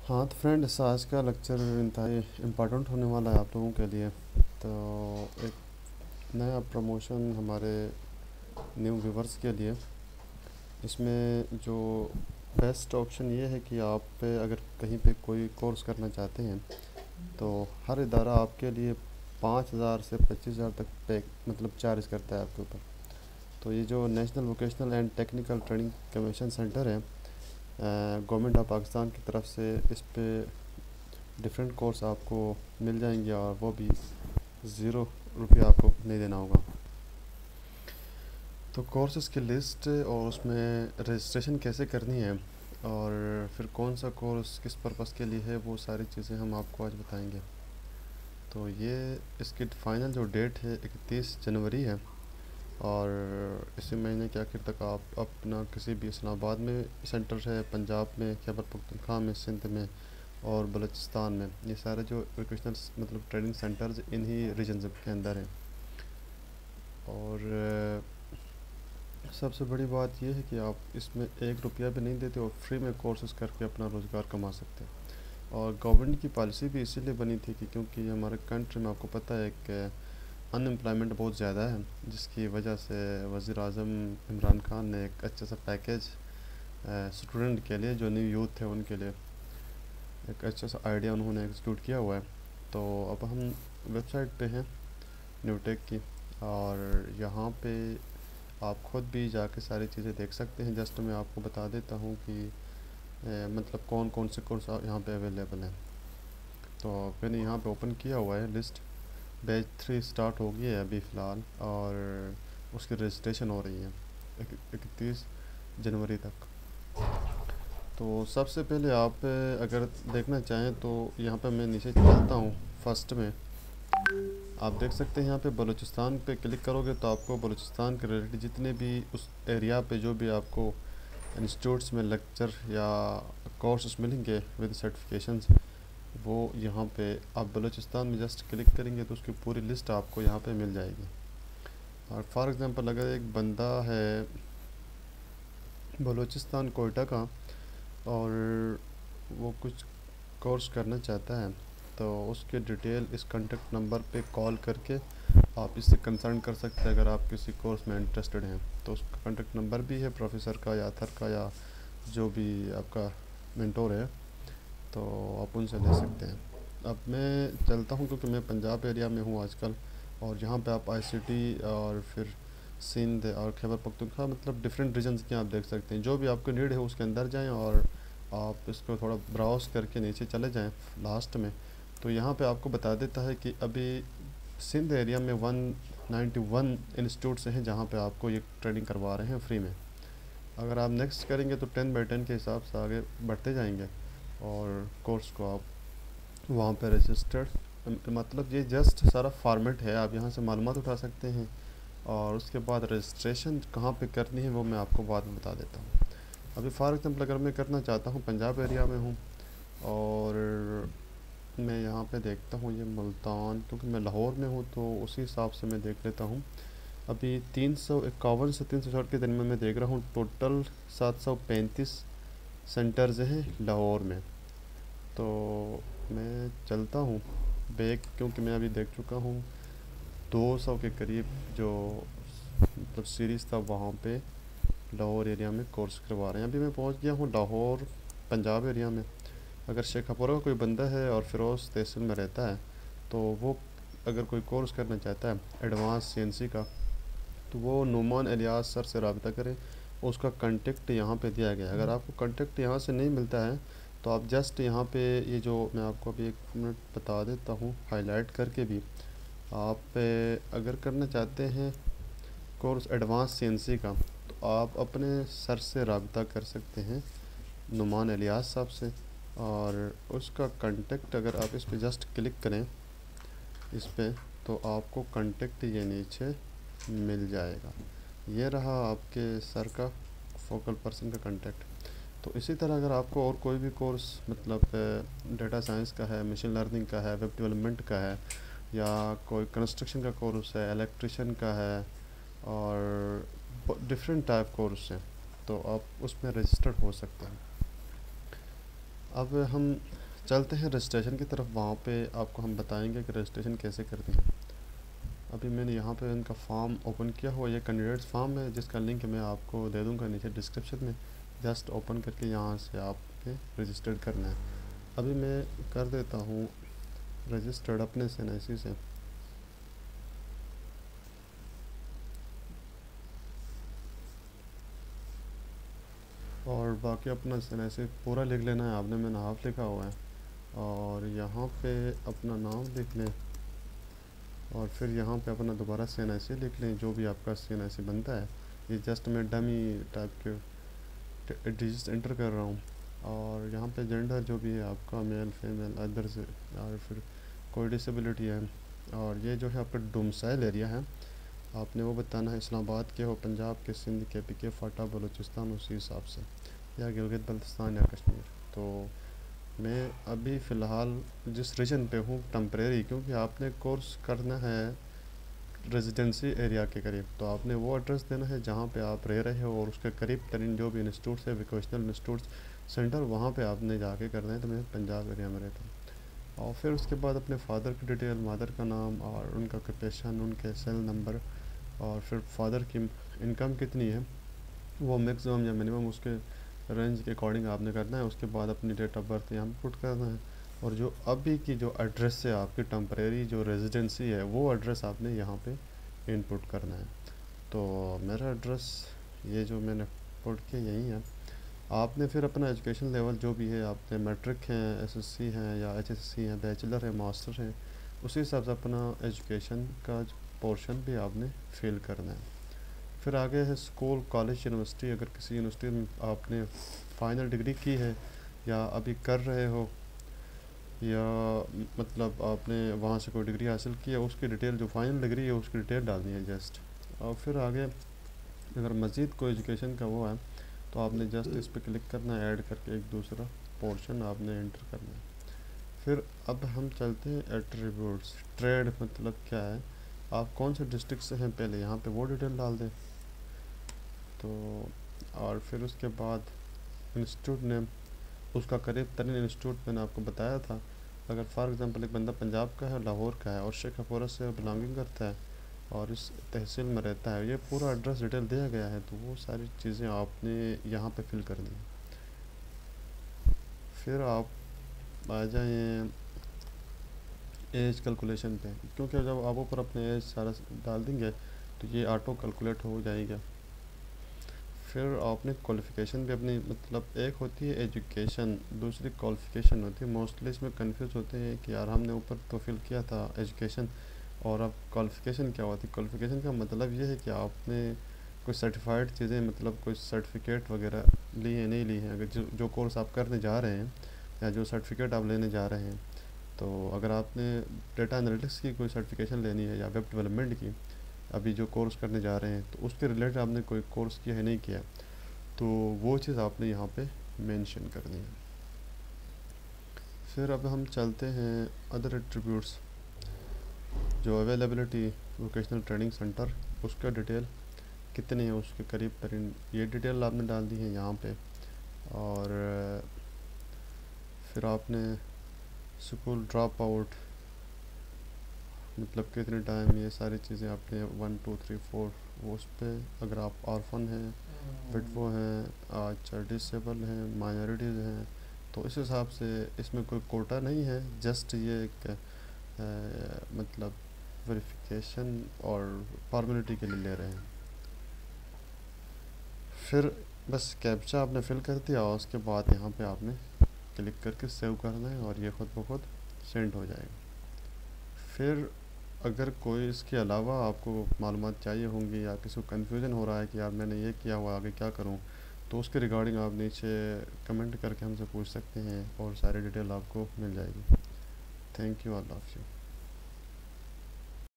हाँ तो फ्रेंड्स, आज का लेक्चर इंतहाई इम्पोर्टेंट होने वाला है आप लोगों के लिए। तो एक नया प्रमोशन हमारे न्यू व्यूवर्स के लिए। इसमें जो बेस्ट ऑप्शन ये है कि आप अगर कहीं पे कोई कोर्स करना चाहते हैं तो हर इदारा आपके लिए 5,000 से 25,000 तक पे मतलब चार्ज करता है आपके ऊपर। तो ये जो national vocational and technical training commission centre है, गवर्नमेंट ऑफ पाकिस्तान की तरफ से इस पे डिफरेंट कोर्स आपको मिल जाएंगे और वो भी ज़ीरो रुपया आपको नहीं देना होगा। तो कोर्सेज़ की लिस्ट और उसमें रजिस्ट्रेशन कैसे करनी है और फिर कौन सा कोर्स किस पर्पस के लिए है, वो सारी चीज़ें हम आपको आज बताएंगे। तो ये इसकी फाइनल जो डेट है 31 जनवरी है और इसी महीने के आखिर तक आप अपना किसी भी इस्लामाबाद में सेंटर है, पंजाब में, खैबर पख्तूनख्वा में, सिंध में और बलूचिस्तान में, ये सारे जो वोकेशनल मतलब ट्रेनिंग सेंटर्स इन्हीं रीजन के अंदर हैं। और सबसे बड़ी बात यह है कि आप इसमें 1 रुपया भी नहीं देते और फ्री में कोर्सेज करके अपना रोज़गार कमा सकते हैं। और गवर्नमेंट की पॉलिसी भी इसीलिए बनी थी कि क्योंकि हमारे कंट्री में आपको पता है कि अनएम्प्लॉयमेंट बहुत ज़्यादा है, जिसकी वजह से वज़ीर आज़म इमरान खान ने एक अच्छा सा पैकेज स्टूडेंट के लिए, जो न्यू यूथ है उनके लिए एक अच्छा सा आइडिया उन्होंने एग्जीक्यूट किया हुआ है। तो अब हम वेबसाइट पे हैं न्यूटेक की, और यहाँ पे आप खुद भी जाके सारी चीज़ें देख सकते हैं। जस्ट मैं आपको बता देता हूँ कि मतलब कौन कौन से कोर्स यहाँ पे अवेलेबल हैं। तो मैंने यहाँ पे ओपन किया हुआ है लिस्ट। बैच 3 स्टार्ट हो गई है अभी फ़िलहाल और उसकी रजिस्ट्रेशन हो रही है 31 जनवरी तक। तो सबसे पहले आप अगर देखना चाहें तो यहाँ पे मैं नीचे चलता हूँ। फर्स्ट में आप देख सकते हैं, यहाँ पे बलूचिस्तान पे क्लिक करोगे तो आपको बलूचिस्तान के रिलेटेड जितने भी उस एरिया पे जो भी आपको इंस्टीट्यूट्स में लेक्चर या कोर्सेज मिलेंगे विद सर्टिफिकेशंस, वो यहाँ पे आप बलूचिस्तान में जस्ट क्लिक करेंगे तो उसकी पूरी लिस्ट आपको यहाँ पे मिल जाएगी। और फॉर एग्ज़ाम्पल अगर एक बंदा है बलूचिस्तान कोयटा का और वो कुछ कोर्स करना चाहता है तो उसके डिटेल इस कॉन्टेक्ट नंबर पे कॉल करके आप इससे कंसल्ट कर सकते हैं। अगर आप किसी कोर्स में इंटरेस्टेड हैं तो उसका कॉन्टेक्ट नंबर भी है प्रोफेसर का या अथर का या जो भी आपका मेंटोर है, तो आप उनसे ले सकते हैं। अब मैं चलता हूँ क्योंकि मैं पंजाब एरिया में हूँ आजकल, और यहाँ पे आप आईसीटी और फिर सिंध और खैबर पख्तूनख्वा मतलब डिफरेंट रीजन्स के आप देख सकते हैं। जो भी आपको नीड है उसके अंदर जाएं और आप इसको थोड़ा ब्राउज़ करके नीचे चले जाएं लास्ट में। तो यहाँ पे आपको बता देता है कि अभी सिंध एरिया में 191 इंस्टीट्यूट्स हैं जहाँ पे आपको ये ट्रेनिंग करवा रहे हैं फ्री में। अगर आप नेक्स्ट करेंगे तो 10/10 के हिसाब से आगे बढ़ते जाएंगे और कोर्स को आप वहाँ पे रजिस्टर्ड मतलब ये जस्ट सारा फॉर्मेट है, आप यहाँ से मालूमात उठा सकते हैं। और उसके बाद रजिस्ट्रेशन कहाँ पे करनी है वो मैं आपको बाद में बता देता हूँ। अभी फॉर एग्ज़ाम्पल अगर मैं करना चाहता हूँ, पंजाब एरिया में हूँ और मैं यहाँ पे देखता हूँ ये मुल्तान, क्योंकि मैं लाहौर में हूँ तो उसी हिसाब से मैं देख लेता हूँ। अभी 351 से 360 के दिन में मैं देख रहा हूँ टोटल 735 सेंटर्स हैं लाहौर में। तो मैं चलता हूँ बैक, क्योंकि मैं अभी देख चुका हूँ 200 के करीब जो मतलब सीरीज़ था वहाँ पे लाहौर एरिया में कोर्स करवा रहे हैं। अभी मैं पहुँच गया हूँ लाहौर पंजाब एरिया में। अगर शेखपुरा का कोई बंदा है और फ़िरोज़ तहसील में रहता है तो वो अगर कोई कोर्स करना चाहता है एडवांस सीएनसी का, तो वो नुमान इलियास सर से रब्ता करें। उसका कांटेक्ट यहाँ पे दिया गया है। अगर आपको कांटेक्ट यहाँ से नहीं मिलता है तो आप जस्ट यहाँ पे ये जो मैं आपको अभी 1 मिनट बता देता हूँ हाईलाइट करके भी, आप अगर करना चाहते हैं कोर्स एडवांस सीएनसी का तो आप अपने सर से रब्ता कर सकते हैं नुमान इलियास साहब से। और उसका कांटेक्ट अगर आप इस पर जस्ट क्लिक करें इस पे तो आपको कांटेक्ट ये नीचे मिल जाएगा। ये रहा आपके सर का फोकल पर्सन का कांटेक्ट। तो इसी तरह अगर आपको और कोई भी कोर्स मतलब डेटा साइंस का है, मशीन लर्निंग का है, वेब डेवलपमेंट का है, या कोई कंस्ट्रक्शन का कोर्स है, इलेक्ट्रिशियन का है और डिफरेंट टाइप कोर्स हैं, तो आप उसमें रजिस्टर्ड हो सकते हैं। अब हम चलते हैं रजिस्ट्रेशन की तरफ। वहाँ पे आपको हम बताएंगे कि रजिस्ट्रेशन कैसे करते हैं। अभी मैंने यहाँ पे इनका फॉर्म ओपन किया हुआ, ये कैंडिडेट्स फॉर्म है जिसका लिंक मैं आपको दे दूँगा नीचे डिस्क्रिप्शन में। जस्ट ओपन करके यहाँ से आपके रजिस्टर्ड करना है। अभी मैं कर देता हूँ रजिस्टर्ड अपने CNIC से। और बाकी अपना CNIC पूरा लिख लेना है आपने, मैंने हाफ लिखा हुआ है। और यहाँ पे अपना नाम लिख लें और फिर यहाँ पे अपना दोबारा CNIC लिख लें, जो भी आपका CNIC बनता है। ये जस्ट मैं डमी टाइप के डिजिट्स एंटर कर रहा हूँ। और यहाँ पे जेंडर जो भी है आपका, मेल फीमेल अदर्स, और फिर कोई डिसेबिलिटी है। और ये जो है आपका डोमिसाइल एरिया है, आपने वो बताना है इस्लामाबाद के हो, पंजाब के, सिंध के, PK, फाटा, बलूचिस्तान, उसी हिसाब से, या गिलगित बल्तिस्तान या कश्मीर। तो मैं अभी फ़िलहाल जिस रीजन पे हूँ टेम्परेरी, क्योंकि आपने कोर्स करना है रेजिडेंसी एरिया के करीब, तो आपने वो एड्रेस देना है जहाँ पे आप रह रहे हो और उसके करीब तरीन जो भी इंस्टीट्यूट्स है, वोकेशनल इंस्टीट्यूट्स सेंटर, वहाँ पे आपने जाके करना है। तो मैं पंजाब एरिया में रहता हूँ। और फिर उसके बाद अपने फादर की डिटेल, मदर का नाम और उनका ऑक्यूपेशन, उनके सेल नंबर, और फिर फादर की इनकम कितनी है वो मैक्सिमम या मिनिमम उसके रेंज के अकॉर्डिंग आपने करना है। उसके बाद अपनी डेट ऑफ बर्थ यहाँ पे पुट करना है। और जो अभी की जो एड्रेस है आपकी टेम्परेरी जो रेजिडेंसी है, वो एड्रेस आपने यहाँ पे इनपुट करना है। तो मेरा एड्रेस ये जो मैंने पुट किया यही है। आपने फिर अपना एजुकेशन लेवल जो भी है, आपने मैट्रिक हैं, SSC हैं या HSC हैं, बैचलर है, मास्टर है, उसी हिसाब से अपना एजुकेशन का पोर्शन भी आपने फिल करना है। फिर आगे है स्कूल, कॉलेज, यूनिवर्सिटी। अगर किसी यूनिवर्सिटी में आपने फ़ाइनल डिग्री की है या अभी कर रहे हो, या मतलब आपने वहाँ से कोई डिग्री हासिल की है, उसकी डिटेल, जो फाइनल डिग्री है उसकी डिटेल डालनी है जस्ट। और फिर आगे अगर मज़ीद कोई एजुकेशन का वो है तो आपने जस्ट इस पर क्लिक करना है, ऐड करके एक दूसरा पोर्शन आपने एंटर करना है। फिर अब हम चलते हैं एट्रीब्यूट्स। ट्रेड मतलब क्या है, आप कौन से डिस्ट्रिक्ट से हैं पहले यहाँ पे वो डिटेल डाल दें। तो और फिर उसके बाद इंस्टीट्यूट नेम, उसका करीब तरीन इंस्टीट्यूट मैंने आपको बताया था। अगर फॉर एग्ज़ाम्पल एक बंदा पंजाब का है, लाहौर का है और शेखपुरा से बिलोंगिंग करता है और इस तहसील में रहता है, ये पूरा एड्रेस डिटेल दिया गया है, तो वो सारी चीज़ें आपने यहाँ पे फिल करनी है। फिर आप आ जाएँ एज कैलकुलेशन पे, क्योंकि जब आप ऊपर अपने एज सारा डाल देंगे तो ये ऑटो कैलकुलेट हो जाएगा। फिर आपने क्वालिफ़िकेशन भी अपनी, मतलब एक होती है एजुकेशन, दूसरी क्वालिफ़िकेशन होती है। मोस्टली इसमें कंफ्यूज होते हैं कि यार हमने ऊपर तो फिल किया था एजुकेशन और अब क्वालिफ़िकेशन क्या होती है। क्वालिफ़िकेशन का मतलब ये है कि आपने कोई सर्टिफाइड चीज़ें, मतलब कोई सर्टिफिकेट वगैरह ली है नहीं ली है। अगर जो कोर्स आप करने जा रहे हैं या जो सर्टिफिकेट आप लेने जा रहे हैं, तो अगर आपने डेटा एनालिटिक्स की कोई सर्टिफिकेशन लेनी है या वेब डेवलपमेंट की, अभी जो कोर्स करने जा रहे हैं, तो उसके रिलेटेड आपने कोई कोर्स किया है नहीं किया, तो वो चीज़ आपने यहाँ पे मेंशन करनी है। फिर अब हम चलते हैं अदर एट्रीब्यूट्स, जो अवेलेबिलिटी, वोकेशनल ट्रेनिंग सेंटर, उसका डिटेल कितने हैं उसके करीब तरीन, ये डिटेल आपने डाल दी है यहाँ पे। और फिर आपने स्कूल ड्रॉप आउट मतलब कितने टाइम, ये सारी चीज़ें आपने 1 2 3 4 वो उस पर, अगर आप ऑर्फन हैं, विडो हैं, अच्छा डिसेबल हैं, माइनॉरिटीज़ हैं, तो इस हिसाब से इसमें कोई कोटा नहीं है। जस्ट ये एक मतलब वेरिफिकेशन और फॉर्मेलिटी के लिए ले रहे हैं। फिर बस कैप्चा आपने फिल कर दिया और उसके बाद यहाँ पे आपने क्लिक करके सेव करना है और ये ख़ुद ब खुद सेंड हो जाएगा। फिर अगर कोई इसके अलावा आपको मालूमात चाहिए होंगी या किसी को कन्फ्यूज़न हो रहा है कि यार मैंने ये किया हुआ आगे क्या करूँ, तो उसके रिगार्डिंग आप नीचे कमेंट करके हमसे पूछ सकते हैं और सारी डिटेल आपको मिल जाएगी। थैंक यू, अल्लाह हाफ़िज़।